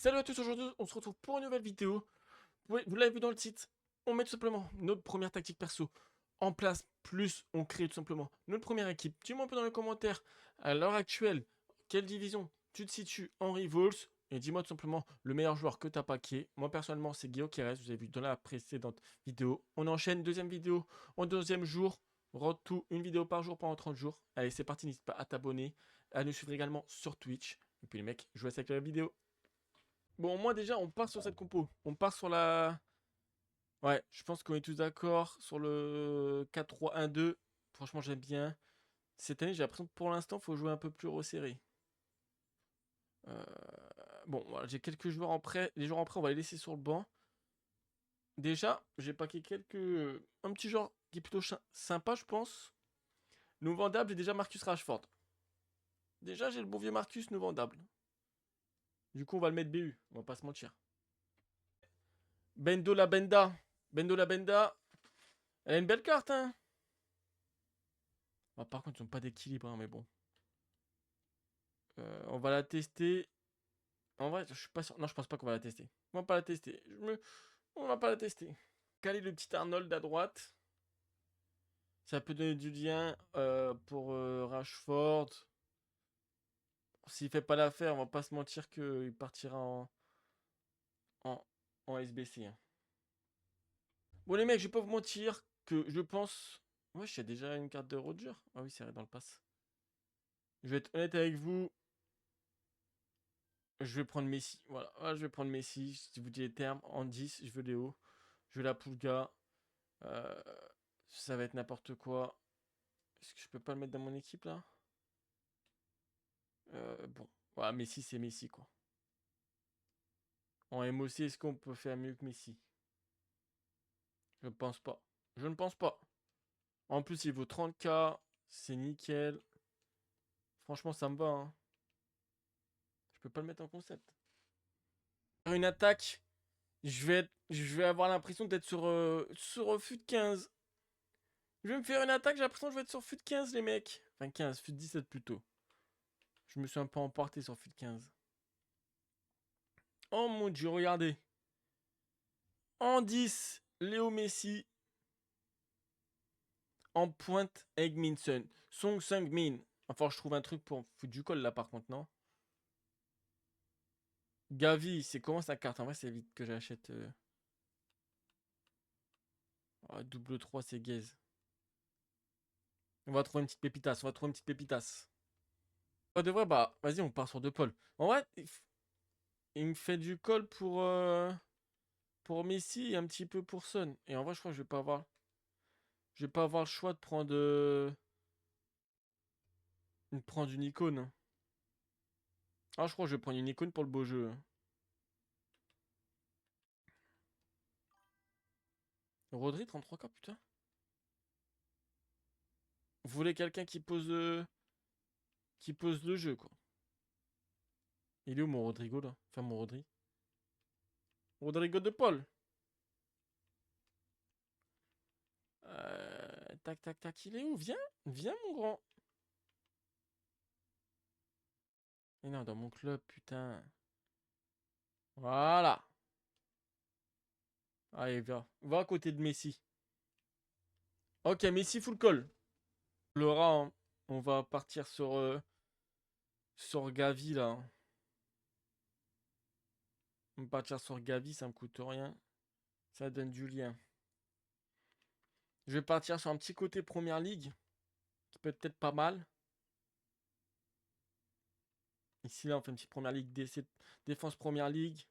Salut à tous, aujourd'hui on se retrouve pour une nouvelle vidéo. Vous l'avez vu dans le titre, on met tout simplement notre première tactique perso en place, plus on crée tout simplement notre première équipe. Dis-moi un peu dans les commentaires, à l'heure actuelle, quelle division tu te situes en Revols, et dis-moi tout simplement le meilleur joueur que tu as packé. Moi personnellement c'est Guillaume qui reste, vous avez vu dans la précédente vidéo. On enchaîne, deuxième vidéo en deuxième jour, road to une vidéo par jour pendant 30 jours. Allez c'est parti, n'hésite pas à t'abonner, à nous suivre également sur Twitch. Et puis les mecs, je vous laisse avec la vidéo. Bon, moi déjà, on part sur cette compo. On part sur la... Ouais, je pense qu'on est tous d'accord sur le 4-3-1-2. Franchement, j'aime bien. Cette année, j'ai l'impression que pour l'instant, il faut jouer un peu plus resserré. Euh, Bon, voilà, j'ai quelques joueurs en prêt. Les joueurs en prêt, on va les laisser sur le banc. Déjà, j'ai packé quelques... Un petit joueur qui est plutôt sympa, je pense. Nous vendable, j'ai déjà Marcus Rashford. Déjà, j'ai le bon vieux Marcus nous vendable. Du coup, on va le mettre BU. On va pas se mentir. Bendo la Benda. Bendo la Benda. Elle a une belle carte, hein. Ah, par contre, ils n'ont pas d'équilibre, hein, mais bon. On va la tester. En vrai, je suis pas sûr. Non, je pense pas qu'on va la tester. On va pas la tester. On va pas la tester. Caler le petit Arnold à droite. Ça peut donner du lien pour Rashford. S'il fait pas l'affaire, on va pas se mentir qu'il partira en, en SBC, hein. Bon, les mecs, je vais pas vous mentir que je pense. Ouais, j'ai déjà une carte de Roger. Ah oui, c'est vrai, dans le pass. Je vais être honnête avec vous. Je vais prendre Messi. Voilà, ah, je vais prendre Messi. Si vous dites les termes, en 10, je veux Léo. Je veux la Pulga. Euh, Ça va être n'importe quoi. Est-ce que je peux pas le mettre dans mon équipe là? Bon. Voilà, Messi, c'est Messi quoi. En MOC, est-ce qu'on peut faire mieux que Messi? Je ne pense pas. Je ne pense pas. En plus, il vaut 30K. C'est nickel. Franchement, ça me va, hein. Je peux pas le mettre en concept. Une attaque. Je vais avoir l'impression d'être sur FUT 15. Je vais me faire une attaque, j'ai l'impression que je vais être sur FUT 15, les mecs. Enfin, 15, FUT 17 plutôt. Je me suis un peu emporté sur FUT 15. Oh mon dieu, regardez. En 10, Léo Messi. En pointe, Eggminson. Song Sung-min. Enfin, je trouve un truc pour foutre du col là par contre, non? Gavi, c'est comment sa carte? En vrai, c'est vite que j'achète. Double 3, c'est gaze. On va trouver une petite pépitas. On va trouver une petite pépitas. Pas de vrai, bah, vas-y, on part sur deux pôles. En vrai, il me fait du col pour Messi et un petit peu pour Son. Et en vrai, je crois que je vais pas avoir. Je vais pas avoir le choix de prendre une icône. Ah, je crois que je vais prendre une icône pour le beau jeu. Rodri, 33K, putain. Vous voulez quelqu'un qui pose le jeu, quoi. Il est où mon Rodrigo, là? Enfin, mon Rodri. Rodrigo de Paul. Tac, tac, tac. Il est où? Viens. Viens, mon grand. Mais non, dans mon club, putain. Voilà. Allez, viens. Va à côté de Messi. Ok, Messi full call. Laura, hein. On va partir sur Gavi, là. On va partir sur Gavi, ça me coûte rien. Ça donne du lien. Je vais partir sur un petit côté Première Ligue, qui peut être peut-être pas mal. Ici, là, on fait une petite Première Ligue, défense Première Ligue.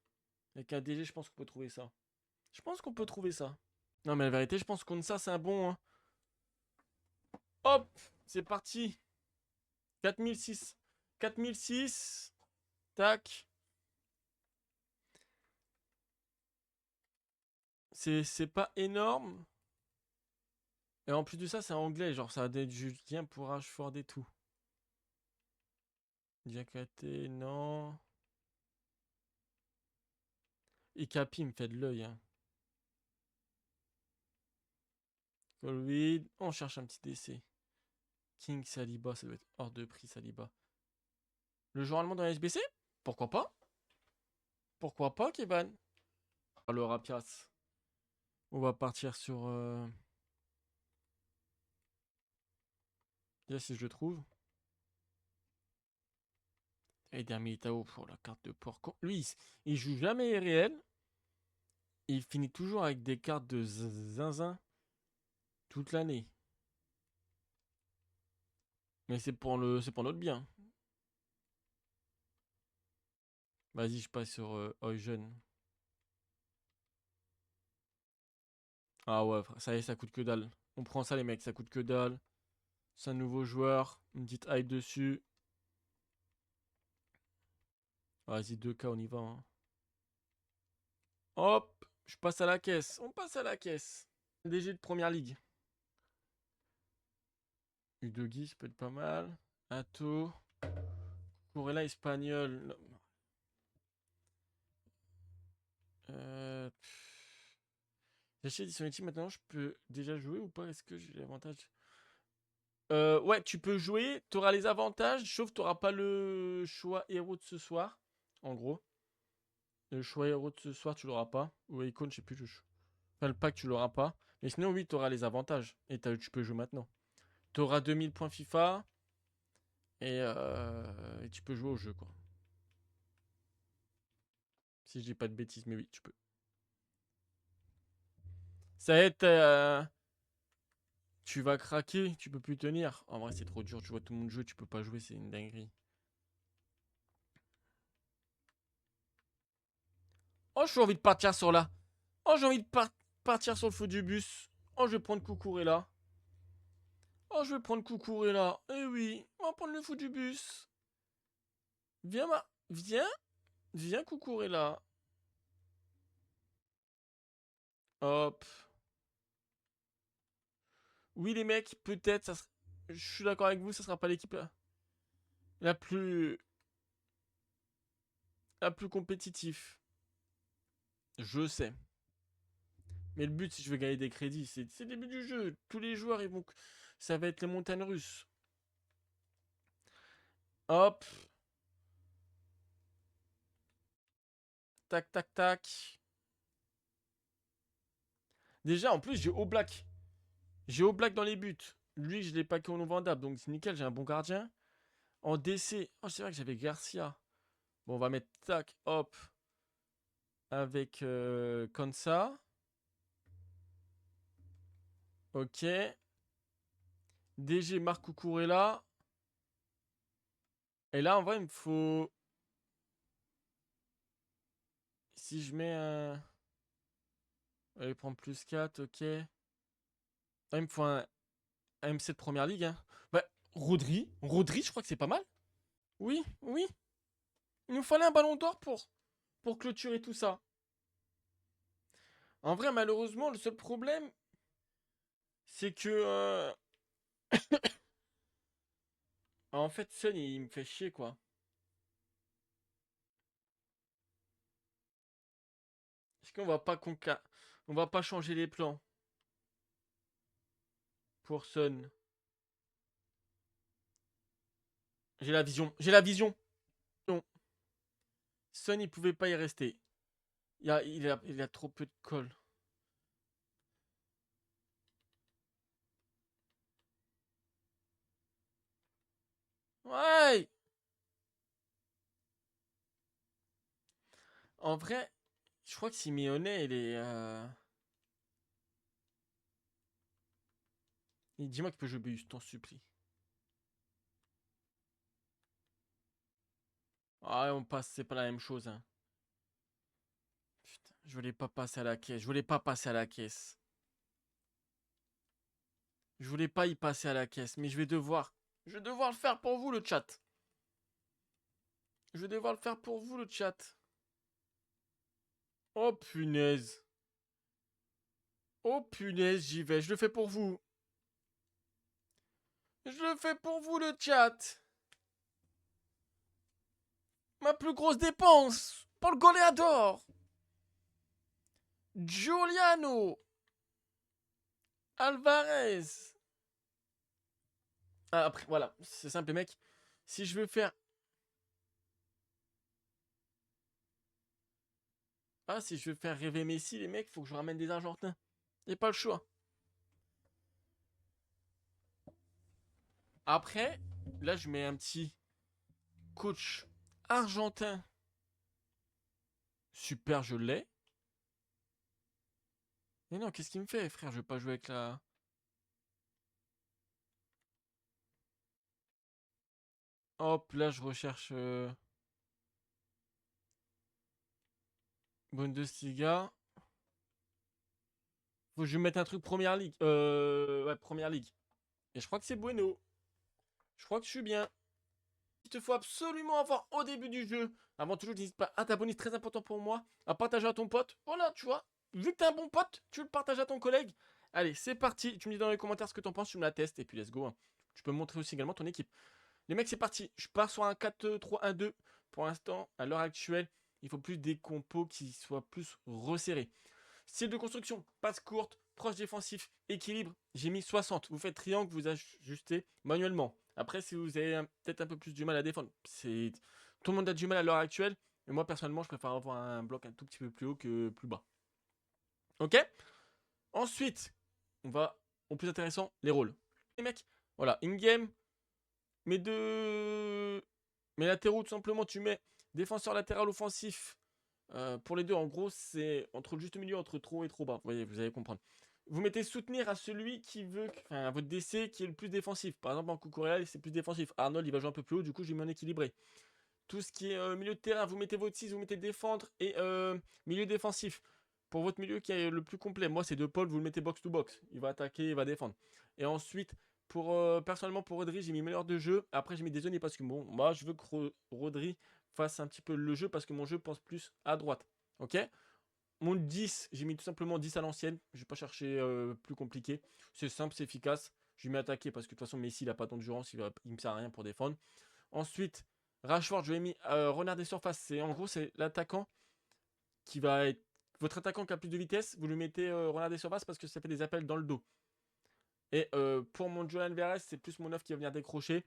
Avec un DG, je pense qu'on peut trouver ça. Je pense qu'on peut trouver ça. Non, mais la vérité, je pense qu'on ça, c'est un bon, hein. Hop, c'est parti. 4006. 4006. Tac. C'est pas énorme. Et en plus de ça, c'est anglais. Genre, ça a des Julien pour Ashford et tout. Diakate, non. Ikapi me fait de l'œil, hein. Colweed. On cherche un petit décès. King Saliba, ça doit être hors de prix, Saliba. Le joueur allemand dans la SBC? Pourquoi pas? Pourquoi pas, Keban? Le Rapias. On va partir sur... Déjà, si je le trouve. Eder Militao pour la carte de porc. Lui, il joue jamais réel. Il finit toujours avec des cartes de zinzin toute l'année. Mais c'est pour notre bien. Vas-y, je passe sur Eugen. Ah ouais, ça y est, ça coûte que dalle. On prend ça, les mecs, ça coûte que dalle. C'est un nouveau joueur, une petite hype dessus. Vas-y, 2K, on y va, hein. Hop, je passe à la caisse. On passe à la caisse. DG de première ligue. Udogi, ça peut être pas mal. Ato. Corella espagnol. Euh... J'achète édition Ultime maintenant, je peux déjà jouer ou pas? Est-ce que j'ai l'avantage? Ouais, tu peux jouer, tu auras les avantages, sauf tu n'auras pas le choix héros de ce soir. En gros. Le choix héros de ce soir, tu l'auras pas. Ou icône, je sais plus. Enfin, le pack, tu l'auras pas. Mais sinon, oui, tu auras les avantages. Et tu peux jouer maintenant. Tu auras 2000 points FIFA. Et tu peux jouer au jeu, quoi. Si je dis pas de bêtises, mais oui, tu peux. Ça va être. Tu vas craquer, tu peux plus tenir. En vrai, c'est trop dur. Tu vois tout le monde jouer, tu peux pas jouer, c'est une dinguerie. Oh, j'ai envie de partir sur là. Oh, j'ai envie de partir sur le feu du bus. Oh, je vais prendre Cucurella. Oh, je vais prendre Cucurella. Eh oui, on va prendre le feu du bus. Viens, viens, Cucurella. Hop. Oui, les mecs, peut-être, je suis d'accord avec vous, ça sera pas l'équipe la plus compétitive. Je sais. Mais le but, si je veux gagner des crédits, c'est le début du jeu. Tous les joueurs, ils vont. Ça va être les montagnes russes. Hop. Tac, tac, tac. Déjà, en plus, j'ai Oblak. J'ai Oblak dans les buts. Lui, je l'ai pas qu'on vendable. Donc, c'est nickel, j'ai un bon gardien. En DC. Oh, c'est vrai que j'avais Garcia. Bon, on va mettre tac, hop. Avec Konsa. Ok. DG Marc Cucurella. Et là, en vrai, il me faut. Si je mets un. Il prend plus 4, ok. Ah, il me faut un MC de première ligue, hein. Bah, Rodri, je crois que c'est pas mal. Oui, oui. Il nous fallait un ballon d'or pour clôturer tout ça. En vrai, malheureusement, le seul problème, c'est que. En fait, Sun, il me fait chier, quoi. Est-ce qu'on va pas On va pas changer les plans pour Sun. J'ai la vision. J'ai la vision. Non. Sun, il pouvait pas y rester. Il a trop peu de colle. Ouais. En vrai, je crois que Simeone, il est. Dis-moi qu'il peut jouer Béus, t'en supplie. Ah, on passe, c'est pas la même chose, hein. Putain, je voulais pas passer à la caisse. Je voulais pas passer à la caisse. Je voulais pas y passer à la caisse, mais je vais devoir. Je vais devoir le faire pour vous, le chat. Je vais devoir le faire pour vous, le chat. Oh punaise. Oh punaise, j'y vais. Je le fais pour vous. Je le fais pour vous, le chat. Ma plus grosse dépense pour le goléador. Giuliano Alvarez. Ah, après, voilà. C'est simple, les mecs. Si je veux faire Ah, si je veux faire rêver Messi, les mecs, faut que je ramène des Argentins. Y a pas le choix. Après, là, je mets un petit coach argentin. Super, je l'ai. Mais non, qu'est-ce qu'il me fait, frère? Je vais pas jouer avec la... Hop, là, je recherche Bundesliga. Faut que je mette un truc Première Ligue. Ouais, Première Ligue. Et je crois que c'est Bueno. Je crois que je suis bien. Il te faut absolument avoir au début du jeu. Avant toujours, n'hésite pas à t'abonner, c'est très important pour moi. À partager à ton pote. Voilà, tu vois. Vu que t'es un bon pote, tu le partages à ton collègue. Allez, c'est parti. Tu me dis dans les commentaires ce que t'en penses, tu me la testes. Et puis, let's go, hein. Tu peux me montrer aussi également ton équipe. Les mecs, c'est parti. Je pars sur un 4-3-1-2. Pour l'instant, à l'heure actuelle, il faut plus des compos qui soient plus resserrés. Style de construction, passe courte, proche défensif, équilibre, j'ai mis 60. Vous faites triangle, vous ajustez manuellement. Après, si vous avez peut-être un peu plus du mal à défendre, tout le monde a du mal à l'heure actuelle. Mais moi, personnellement, je préfère avoir un bloc un tout petit peu plus haut que plus bas. Ok. Ensuite, on va au plus intéressant, les rôles. Les mecs, voilà, in-game, mes deux... Mes latéraux, tout simplement, tu mets défenseur latéral offensif. Pour les deux, en gros, c'est entre le juste milieu, entre trop et trop bas. Vous voyez, vous allez comprendre. Vous mettez soutenir à celui qui veut, enfin, à votre DC qui est le plus défensif. Par exemple, en Cucurella, c'est plus défensif. Arnold, il va jouer un peu plus haut, du coup, j'ai mis en équilibré. Tout ce qui est milieu de terrain, vous mettez votre 6, vous mettez défendre et milieu défensif. Pour votre milieu qui est le plus complet, moi, c'est De Paul, vous le mettez box to box. Il va attaquer, il va défendre. Et ensuite, personnellement, pour Rodri, j'ai mis meilleur de jeu. Après, j'ai mis des zones parce que bon, moi, je veux que Rodri fasse un petit peu le jeu parce que mon jeu pense plus à droite. Ok. Mon 10, j'ai mis tout simplement 10 à l'ancienne. Je vais pas chercher plus compliqué. C'est simple, c'est efficace. Je vais m'attaquer parce que de toute façon, Messi, il n'a pas d'endurance. Il me sert à rien pour défendre. Ensuite, Rashford, je lui ai mis renard des surfaces. En gros, c'est l'attaquant qui va être. Votre attaquant qui a plus de vitesse, vous lui mettez renard des surfaces parce que ça fait des appels dans le dos. Et pour mon Joe Alvarez, c'est plus mon œuf qui va venir décrocher.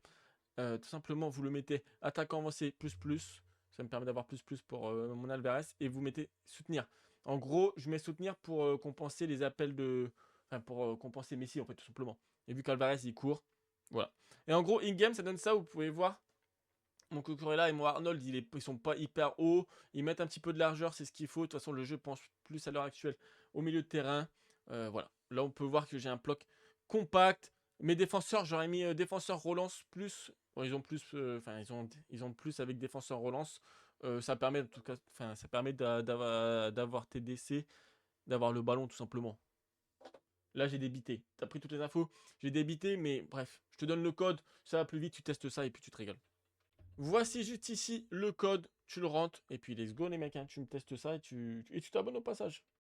Tout simplement, vous le mettez attaquant avancé plus. Ça me permet d'avoir plus pour mon Alvarez. Et vous mettez soutenir. En gros, je mets soutenir pour compenser les appels de. Enfin, pour compenser Messi, en fait, tout simplement. Et vu qu'Alvarez, il court. Voilà. Et en gros, in-game, ça donne ça. Vous pouvez voir. Mon Cucurella et mon Arnold, ils sont pas hyper hauts. Ils mettent un petit peu de largeur, c'est ce qu'il faut. De toute façon, le jeu pense plus à l'heure actuelle au milieu de terrain. Voilà. Là, on peut voir que j'ai un bloc compact. Mes défenseurs, j'aurais mis défenseur relance plus. Bon, ils ont plus, enfin, ils ont plus avec défenseur relance. Ça permet, en tout cas, enfin, ça permet d'avoir tes DC, d'avoir le ballon tout simplement. Là, j'ai débité. T'as pris toutes les infos. J'ai débité, mais bref, je te donne le code. Ça va plus vite, tu testes ça et puis tu te régales. Voici juste ici le code, tu le rentres et puis let's go les mecs, hein, tu me testes ça et tu t'abonnes au passage.